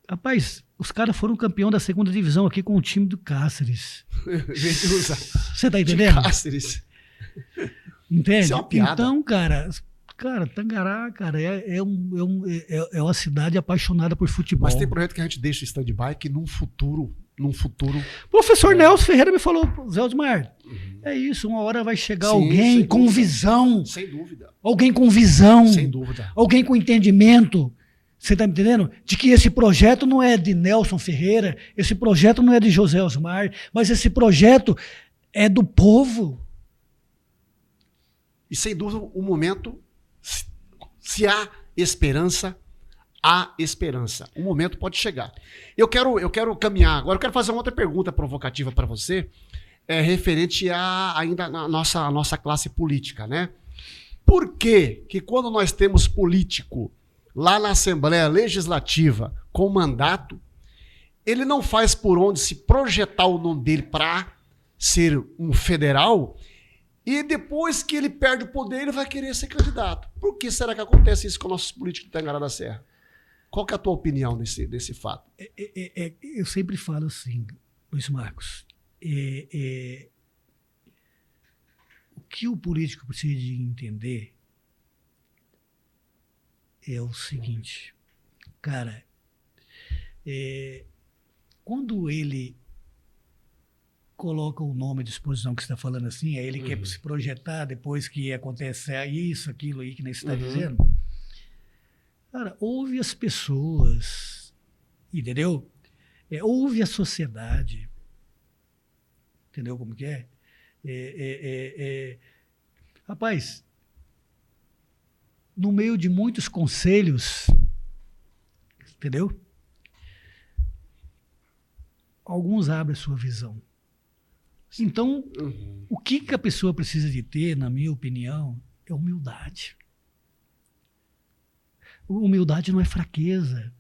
rapaz, os caras foram campeão da segunda divisão aqui com o time do Cáceres. Você tá entendendo? Cáceres. Entende? Isso é uma piada. Então, cara, Tangará, cara, é uma cidade apaixonada por futebol. Mas tem projeto que a gente deixa em stand-by que num futuro... Professor Nelson Ferreira me falou: Zé Osmar, é isso, uma hora vai chegar alguém com visão. Sem dúvida. Alguém com visão. Sem dúvida. Alguém com entendimento. Você está me entendendo? De que esse projeto não é de Nelson Ferreira, esse projeto não é de José Osmar, mas esse projeto é do povo. E sem dúvida, o momento, se há esperança, há esperança. O momento pode chegar. Eu quero caminhar. Agora eu quero fazer uma outra pergunta provocativa para você, referente ainda à nossa classe política, né? Por que quando nós temos político lá na Assembleia Legislativa com mandato, ele não faz por onde se projetar o nome dele para ser um federal, e depois que ele perde o poder, ele vai querer ser candidato? Por que será que acontece isso com nossos políticos de Tangará da Serra? Qual que é a tua opinião desse fato? Eu sempre falo assim, Luiz Marcos, o que o político precisa de entender é o seguinte, cara, quando ele coloca o nome à disposição que você está falando assim, aí ele quer se projetar depois que acontece isso, aquilo aí que nem você está dizendo. Cara, ouve as pessoas, entendeu? Ouve a sociedade, entendeu como que é? Rapaz, no meio de muitos conselhos, entendeu? Alguns abrem a sua visão. Então, o que a pessoa precisa de ter, na minha opinião, é humildade. Humildade não é fraqueza.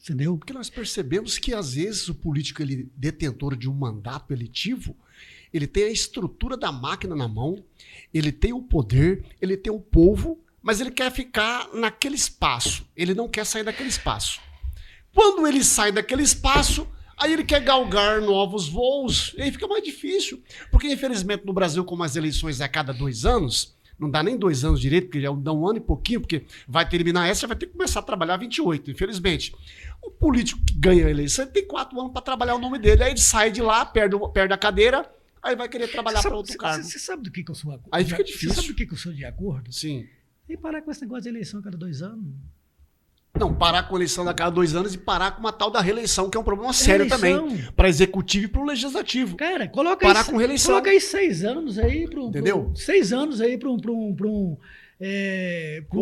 Entendeu? Porque nós percebemos que, às vezes, o político, ele detentor de um mandato eletivo, ele tem a estrutura da máquina na mão, ele tem o poder, ele tem o povo, mas ele quer ficar naquele espaço. Ele não quer sair daquele espaço. Quando ele sai daquele espaço, aí ele quer galgar novos voos, e aí fica mais difícil. Porque, infelizmente, no Brasil, como as eleições é a cada 2 anos, não dá nem 2 anos direito, porque já dá 1 ano e pouquinho, porque vai terminar essa, já vai ter que começar a trabalhar 28, infelizmente. O político que ganha a eleição, ele tem 4 anos para trabalhar o nome dele, aí ele sai de lá, perde a cadeira, aí vai querer trabalhar para outro cargo. Você sabe do que eu sou acordo? Aí fica difícil. Você sabe do que eu sou de acordo? Sim. E parar com esse negócio de eleição a cada 2 anos. Não, parar com a eleição a cada 2 anos e parar com uma tal da reeleição, que é um problema sério também, para executivo e para o legislativo. Cara, coloca parar com reeleição. Coloca aí 6 anos aí para entendeu? 6 anos aí para um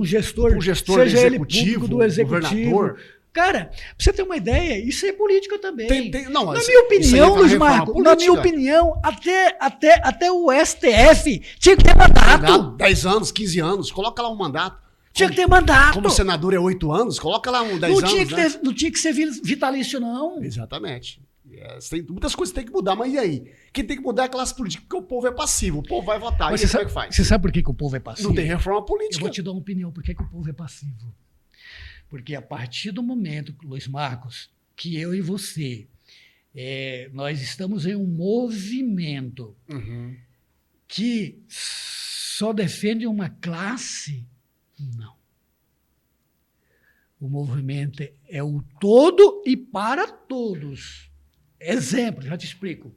gestor, um gestor seja executivo, ele público, do executivo. Governador. Cara, pra você ter uma ideia, isso é política também. Não, na minha opinião, Luiz Marcos, na minha opinião, até o STF tinha que ter mandato. 10 anos, 15 anos, coloca lá um mandato. Tinha que ter mandato. Como senador é 8 anos, coloca lá 10 anos. Não tinha que ser vitalício, não. Exatamente. Tem muitas coisas que tem que mudar, mas e aí? Quem tem que mudar é a classe política, porque o povo é passivo, o povo vai votar. Mas e como é que faz? Você sabe por que o povo é passivo? Não tem reforma política. Eu vou te dar uma opinião por que o povo é passivo. Porque a partir do momento, Luiz Marcos, que eu e você, nós estamos em um movimento que só defende uma classe, não. O movimento é o todo e para todos. Exemplo, já te explico.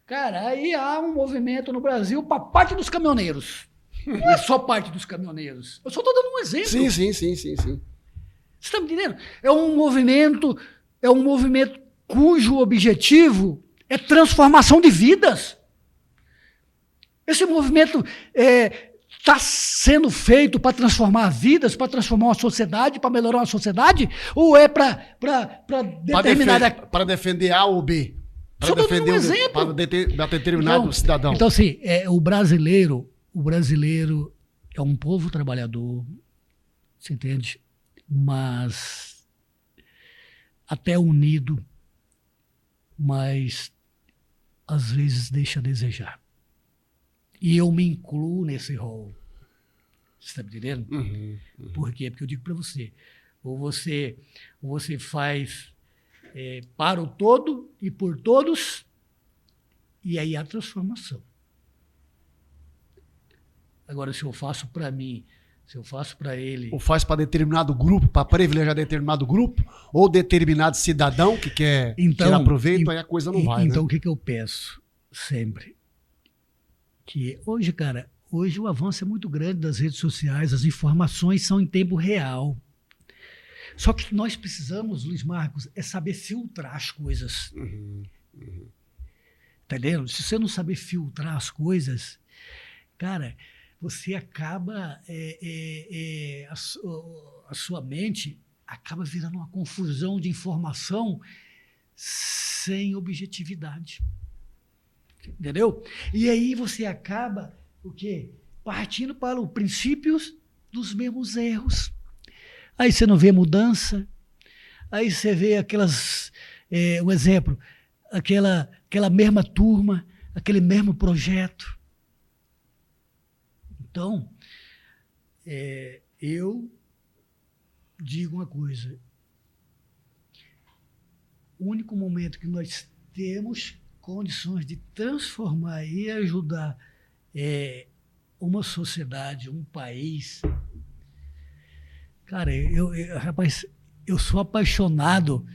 Cara, aí há um movimento no Brasil para parte dos caminhoneiros. Não é só parte dos caminhoneiros. Eu só estou dando um exemplo. Sim. Você está me entendendo? É um movimento cujo objetivo é transformação de vidas. Esse movimento está sendo feito para transformar vidas, para transformar uma sociedade, para melhorar uma sociedade, ou é para determinar... Para defender A ou B. Para defender para determinado cidadão. Então, assim, o brasileiro é um povo trabalhador, você entende? Mas até unido, mas às vezes deixa a desejar. E eu me incluo nesse rol. Você está me entendendo? Por quê? Porque eu digo para você, ou você faz para o todo e por todos, e aí há transformação. Agora, se eu faço para mim, se eu faço para ele... Ou faz para determinado grupo, para privilegiar determinado grupo, ou determinado cidadão que quer tirar proveito, aí a coisa não vai, Então, né? O que eu peço sempre? Que hoje, cara, o avanço é muito grande das redes sociais, as informações são em tempo real. Só que nós precisamos, Luiz Marcos, é saber filtrar as coisas. Entendeu? Se você não saber filtrar as coisas, cara, você acaba... a sua mente acaba virando uma confusão de informação sem objetividade. Entendeu? E aí você acaba, o quê? Partindo para os princípios dos mesmos erros. Aí você não vê mudança, aí você vê aquelas, um exemplo, aquela mesma turma, aquele mesmo projeto. Então, eu digo uma coisa, o único momento que nós temos condições de transformar e ajudar uma sociedade, um país. Cara, rapaz, eu sou apaixonado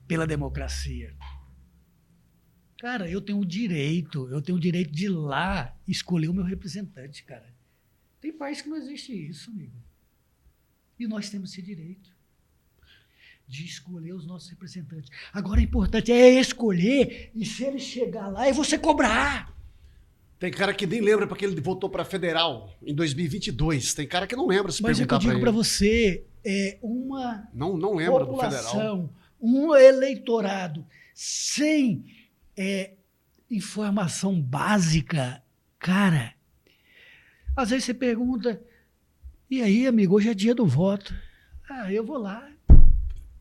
pela democracia. Cara, eu tenho o direito de ir lá escolher o meu representante, cara. Tem país que não existe isso, amigo. E nós temos esse direito de escolher os nossos representantes. Agora, o importante é escolher, e se ele chegar lá, é você cobrar. Tem cara que nem lembra porque ele votou para federal em 2022. Tem cara que não lembra se Mas é que eu perguntar digo para você, uma não lembra do federal. População, um eleitorado sem informação básica, cara, às vezes você pergunta, e aí, amigo, hoje é dia do voto. Ah, eu vou lá.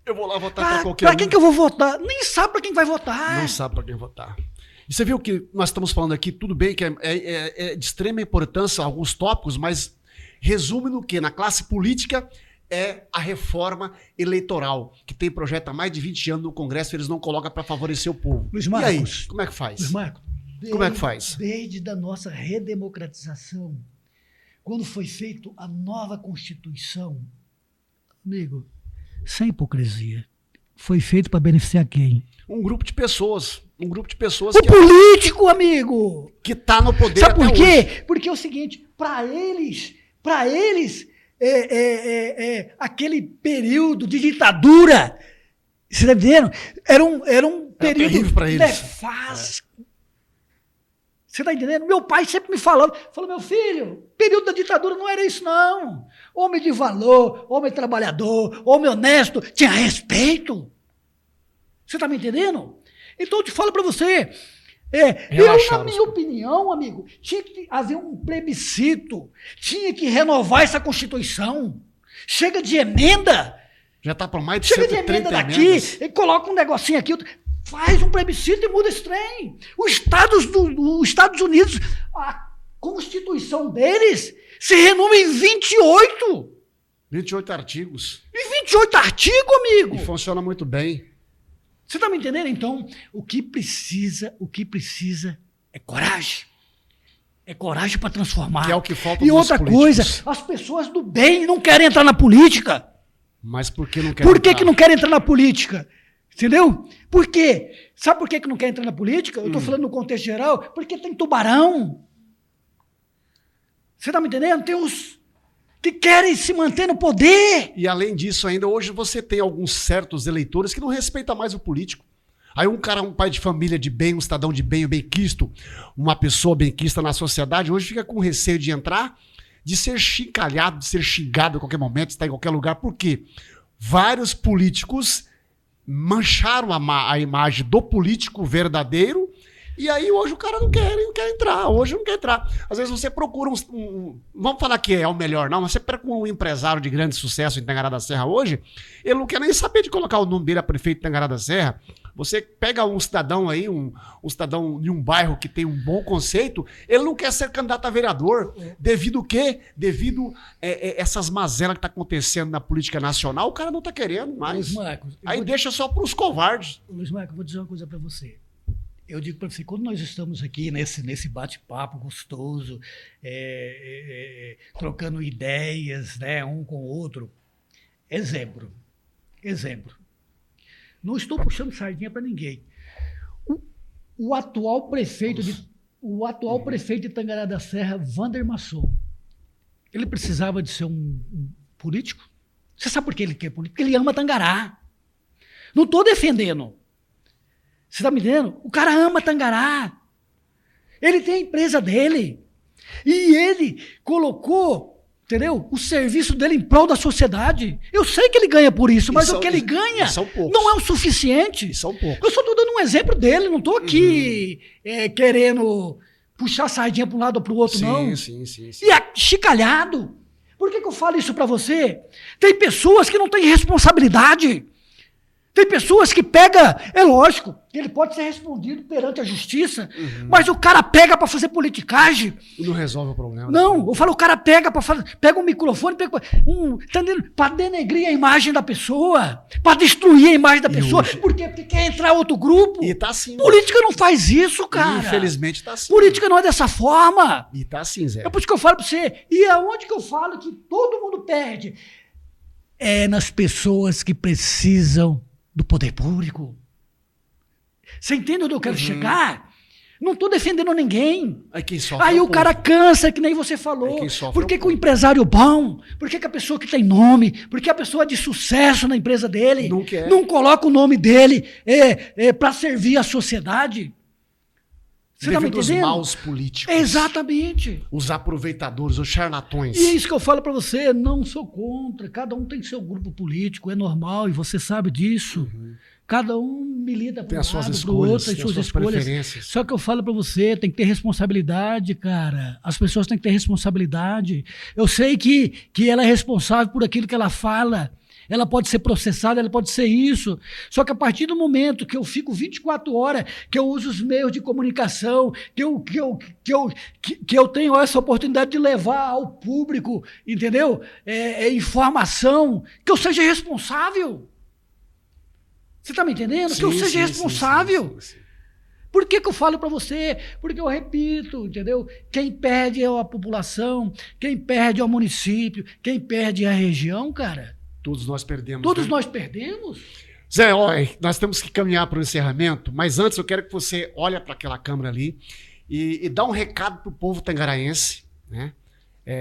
Eu vou lá votar para qualquer um. Para quem que eu vou votar? Nem sabe para quem vai votar. Não sabe para quem votar. E você viu que nós estamos falando aqui, tudo bem que é de extrema importância alguns tópicos, mas resume no quê? Na classe política é a reforma eleitoral, que tem projeto há mais de 20 anos no Congresso, eles não colocam para favorecer o povo. Luiz Marcos, e aí, como é que faz? Luiz Marcos, como é que faz? Desde a nossa redemocratização, quando foi feita a nova Constituição, amigo, sem hipocrisia, foi feito para beneficiar quem? Um grupo de pessoas. Um grupo de pessoas político, amigo! Que está no poder. Sabe por quê? Hoje. Porque é o seguinte, para eles, aquele período de ditadura, você está entendendo? Era um período nefasto. Você está entendendo? Meu pai sempre me falou, meu filho, período da ditadura não era isso não. Homem de valor, homem trabalhador, homem honesto, tinha respeito. Você está me entendendo? Então eu te falo para você, na minha opinião, amigo, tinha que haver um plebiscito, tinha que renovar essa Constituição. Chega de emenda. Já está por mais de Chega de emenda daqui, e coloca um negocinho aqui, faz um plebiscito e muda esse trem. Os Estados Unidos, a Constituição deles se renova em 28. 28 artigos. E 28 artigos, amigo. E funciona muito bem. Você está me entendendo? Então, o que precisa é coragem. É coragem para transformar. Que é o que falta. E outra coisa, as pessoas do bem não querem entrar na política. Mas por que não querem entrar? Por que não querem entrar na política? Entendeu? Por quê? Sabe por que não quer entrar na política? Eu estou falando no contexto geral. Porque tem tubarão. Você está me entendendo? Tem uns que querem se manter no poder. E além disso, ainda hoje você tem alguns certos eleitores que não respeitam mais o político. Aí um cara, um pai de família de bem, um cidadão de bem, benquisto, uma pessoa benquista na sociedade, hoje fica com receio de entrar, de ser chincalhado, de ser xingado a qualquer momento, estar em qualquer lugar. Por quê? Vários políticos mancharam a imagem do político verdadeiro. E aí hoje o cara não quer entrar, hoje não quer entrar. Às vezes você procura vamos falar que é o melhor, não, mas você procura um empresário de grande sucesso em Tangará da Serra hoje, ele não quer nem saber de colocar o nome dele a prefeito de Tangará da Serra. Você pega um cidadão aí, um cidadão de um bairro que tem um bom conceito, ele não quer ser candidato a vereador. Devido o quê? Devido essas mazelas que tá acontecendo na política nacional, o cara não tá querendo mais. Luiz Marcos, aí deixa só para os covardes. Luiz Marcos, eu vou dizer uma coisa para você. Eu digo para você, quando nós estamos aqui nesse bate-papo gostoso, trocando ideias, né, um com o outro, exemplo. Não estou puxando sardinha para ninguém. O atual prefeito de Tangará da Serra, Wander Masson, ele precisava de ser um político? Você sabe por que ele quer político? Porque ele ama Tangará. Não estou defendendo. Você está me entendendo? O cara ama Tangará. Ele tem a empresa dele. E ele colocou, entendeu? O serviço dele em prol da sociedade. Eu sei que ele ganha por isso, mas o que ele ganha não é o suficiente. São poucos. Eu só estou dando um exemplo dele, não estou aqui querendo puxar a sardinha para um lado ou para o outro, não. Sim. E achicalhado. Por que eu falo isso para você? Tem pessoas que não têm responsabilidade. Tem pessoas que pega, é lógico, ele pode ser respondido perante a justiça, mas o cara pega para fazer politicagem. E não resolve o problema. Não, eu falo, o cara pega pega um microfone, para denegrir a imagem da pessoa, para destruir a imagem da pessoa. Hoje... Por quê? Porque quer entrar outro grupo. E tá assim. Política não faz isso, cara. Infelizmente tá assim. Política não é dessa forma. E tá assim, Zé. É por isso que eu falo para você. E aonde que eu falo que todo mundo perde? É nas pessoas que precisam do poder público. Você entende onde eu quero chegar? Não estou defendendo ninguém. Aí o cara cansa, que nem você falou. Por que o empresário bom? Por que a pessoa que tem nome? Por que a pessoa de sucesso na empresa dele não coloca o nome dele para servir a sociedade? Você está me entendendo? Os maus políticos. Exatamente. Os aproveitadores, os charlatões. E é isso que eu falo para você, não sou contra. Cada um tem seu grupo político, é normal, e você sabe disso. Cada um milita para um lado, para o outro, tem suas escolhas. Só que eu falo para você, tem que ter responsabilidade, cara. As pessoas têm que ter responsabilidade. Eu sei que ela é responsável por aquilo que ela fala. Ela pode ser processada, ela pode ser isso. Só que a partir do momento que eu fico 24 horas, que eu uso os meios de comunicação, que eu tenho essa oportunidade de levar ao público, entendeu? Informação, que eu seja responsável. Você está me entendendo? Que eu seja responsável. Sim. Por que eu falo para você? Porque eu repito, entendeu? Quem perde é a população, quem perde é o município, quem perde é a região, cara. Todos nós perdemos. Todos nós perdemos. Zé, olha, nós temos que caminhar para o encerramento, mas antes eu quero que você olhe para aquela câmera ali e dá um recado para o povo tangaraense, né?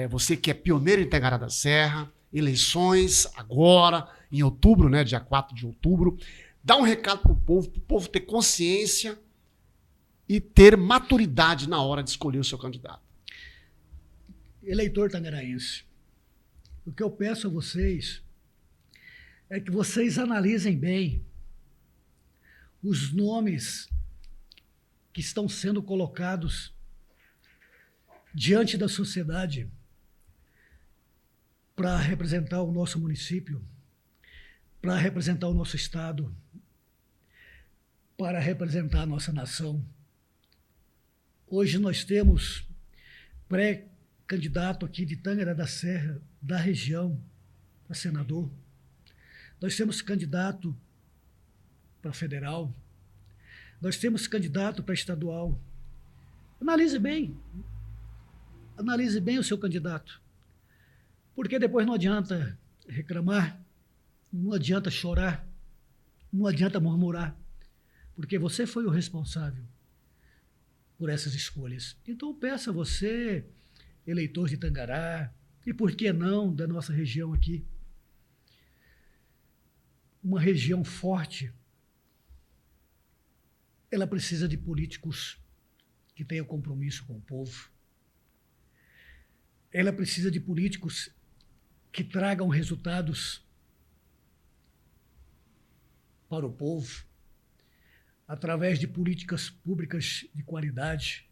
Você que é pioneiro em Tangará da Serra, eleições agora, em outubro, né? Dia 4 de outubro. Dá um recado para o povo ter consciência e ter maturidade na hora de escolher o seu candidato. Eleitor tangaraense, o que eu peço a vocês é que vocês analisem bem os nomes que estão sendo colocados diante da sociedade para representar o nosso município, para representar o nosso estado, para representar a nossa nação. Hoje nós temos pré-candidato aqui de Tangará da Serra, da região, para senador. Nós temos candidato para federal. Nós temos candidato para estadual. Analise bem o seu candidato. Porque depois não adianta reclamar, não adianta chorar, não adianta murmurar, porque você foi o responsável por essas escolhas. Então eu peço a você eleitor de Tangará, e por que não da nossa região aqui. Uma região forte, ela precisa de políticos que tenham compromisso com o povo. Ela precisa de políticos que tragam resultados para o povo, através de políticas públicas de qualidade,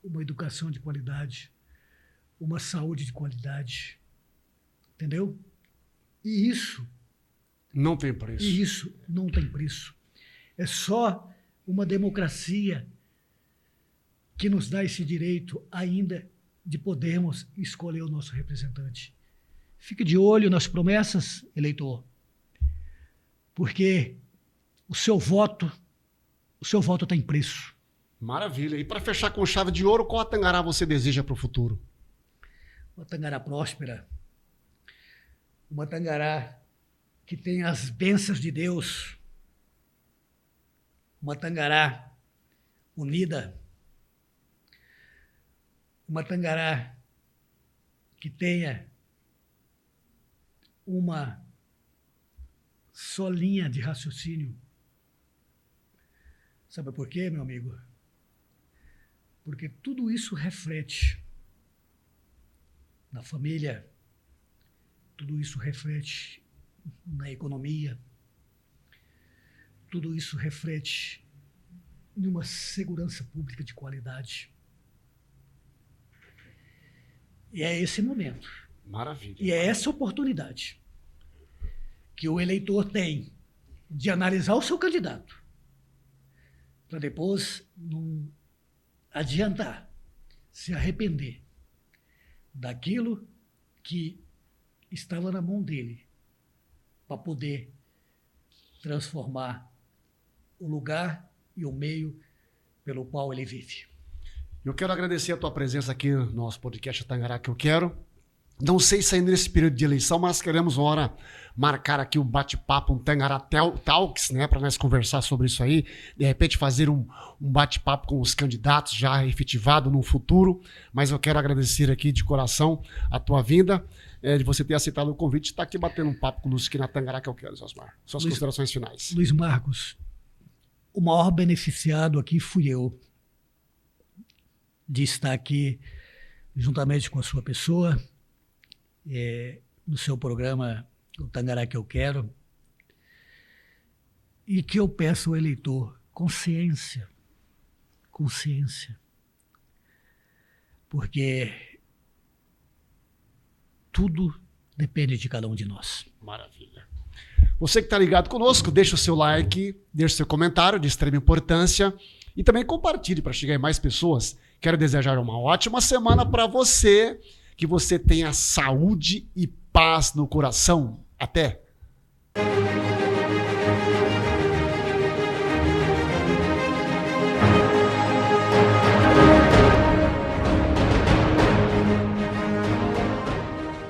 uma educação de qualidade, uma saúde de qualidade. Entendeu? E isso não tem preço. E isso não tem preço. É só uma democracia que nos dá esse direito ainda de podermos escolher o nosso representante. Fique de olho nas promessas, eleitor, porque o seu voto tem preço. Maravilha. E para fechar com chave de ouro, qual a Tangará você deseja para o futuro? Uma Tangará próspera, uma Tangará que tenha as bênçãos de Deus, uma Tangará unida, uma Tangará que tenha uma só linha de raciocínio. Sabe por quê, meu amigo? Porque tudo isso reflete na família, tudo isso reflete na economia, tudo isso reflete em uma segurança pública de qualidade. E é esse momento. Maravilha. E é essa oportunidade que o eleitor tem de analisar o seu candidato, para depois não adiantar, se arrepender daquilo que estava na mão dele, para poder transformar o lugar e o meio pelo qual ele vive. Eu quero agradecer a tua presença aqui no nosso podcast Tangará que eu quero. Não sei se ainda nesse período de eleição, mas queremos uma hora marcar aqui um bate-papo, um Tangará Talks, né, para nós conversar sobre isso aí. De repente fazer um bate-papo com os candidatos já efetivado no futuro. Mas eu quero agradecer aqui de coração a tua vinda, de você ter aceitado o convite e estar aqui batendo um papo conosco aqui na Tangará que eu quero, Osmar. Suas considerações finais. Luiz Marcos, o maior beneficiado aqui fui eu de estar aqui juntamente com a sua pessoa, no seu programa O Tangará que eu quero, e que eu peço ao eleitor consciência, porque tudo depende de cada um de nós. Maravilha. Você que está ligado conosco, deixa o seu like, deixa o seu comentário de extrema importância e também compartilhe para chegar em mais pessoas. Quero desejar uma ótima semana para você, que você tenha saúde e paz no coração. Até!